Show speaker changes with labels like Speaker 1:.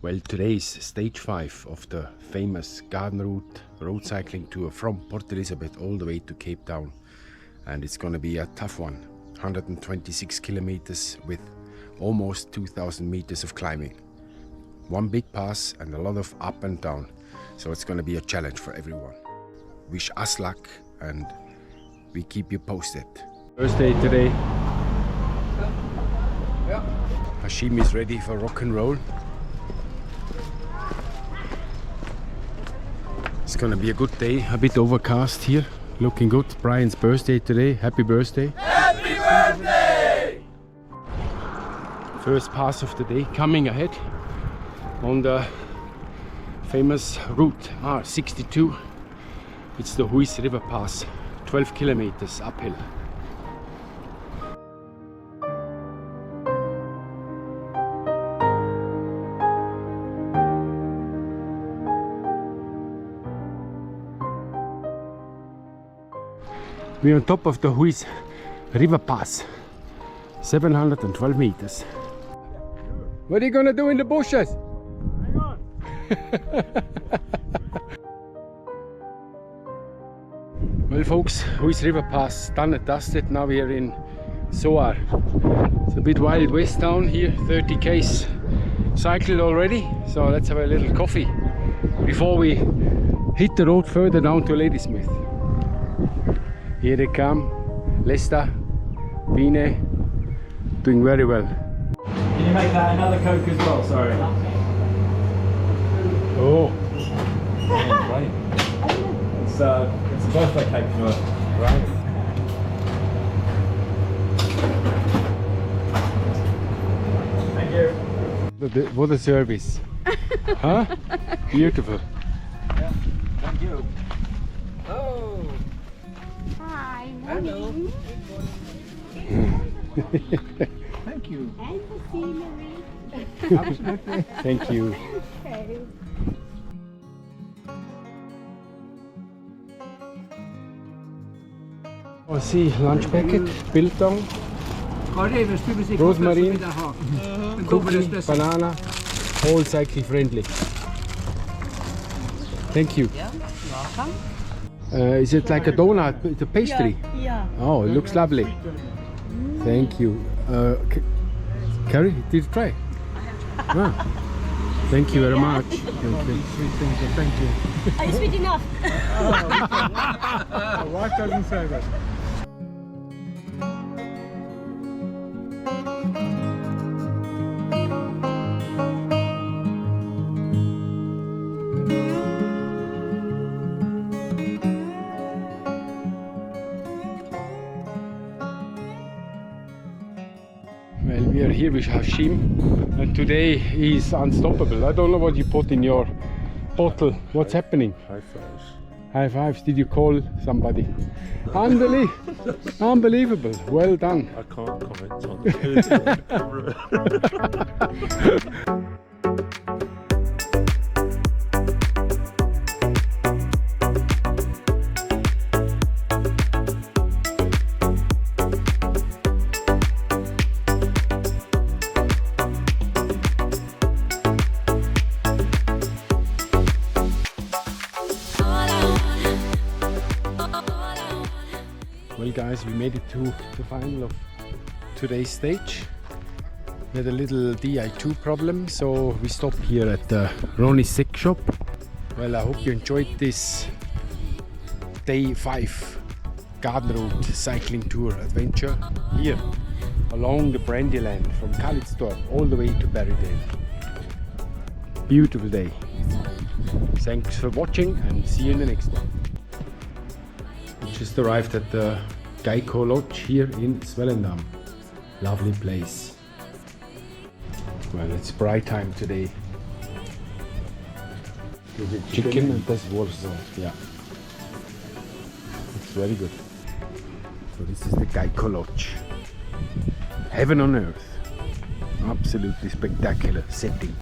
Speaker 1: Well, today is stage 5 of the famous garden route road cycling tour from Port Elizabeth all the way to Cape Town. And it's gonna be a tough one. 126 kilometers with almost 2,000 meters of climbing. One big pass and a lot of up and down. So it's gonna be a challenge for everyone. Wish us luck and we keep you posted. First day today. Hashim is ready for rock and roll. It's gonna be a good day, a bit overcast here. Looking good. Brian's birthday today. Happy birthday.
Speaker 2: Happy birthday!
Speaker 1: First pass of the day coming ahead on the famous route R62. It's the Huisrivier Pass, 12 kilometers uphill. We're on top of the Huisrivier Pass, 712 meters. What are you gonna do in the bushes? Hang on. Well folks, Huisrivier Pass done and dusted. Now we are in Soar. It's a bit wild west town here, 30 k's cycled already. So let's have a little coffee before we hit the road further down to Ladysmith. Here they come, Lester, Bine, doing very well.
Speaker 3: Can you make that another Coke as well? Sorry.
Speaker 1: Oh,
Speaker 3: Yeah, great. It's a birthday cake for Ryan. Thank you.
Speaker 1: What a service. Huh? Beautiful.
Speaker 3: Yeah, thank you.
Speaker 2: Oh,
Speaker 4: Hi,
Speaker 2: hello.
Speaker 4: morning.
Speaker 3: Thank you.
Speaker 4: And the scenery.
Speaker 3: Absolutely.
Speaker 1: Thank you.
Speaker 4: Okay.
Speaker 1: Oh, see, lunch packet, biltong, rosemary, cookie, banana, all cycle friendly. Thank you.
Speaker 4: Yeah, welcome.
Speaker 1: Is it like a donut? It's a pastry.
Speaker 4: Yeah.
Speaker 1: Oh, it looks lovely. Thank you. Carrie, did you try? Ah, thank you very much. Thank you.
Speaker 3: Thank you.
Speaker 4: Are you sweet enough?
Speaker 3: My wife doesn't say that.
Speaker 1: Well, we are here with Hashim, and today he's unstoppable. I don't know what you put in your bottle. What's happening?
Speaker 5: High fives.
Speaker 1: High fives. Did you call somebody? Unbelievable. Well done.
Speaker 5: I can't comment on it.
Speaker 1: Well guys, we made it to the final of today's stage. We had a little Di2 problem, so we stopped here at the Ronnies Sex Shop. Well, I hope you enjoyed this day 5 garden route cycling tour adventure here along the Barrydale from Calitzdorp all the way to Barrydale. Beautiful day. Thanks for watching and see you in the next one. Just arrived at the Geico Lodge here in Swellendam. Lovely place. Well, it's bright time today. Chicken and this Warsaw, yeah. It's very good. So this is the Geico Lodge. Heaven on earth. Absolutely spectacular setting.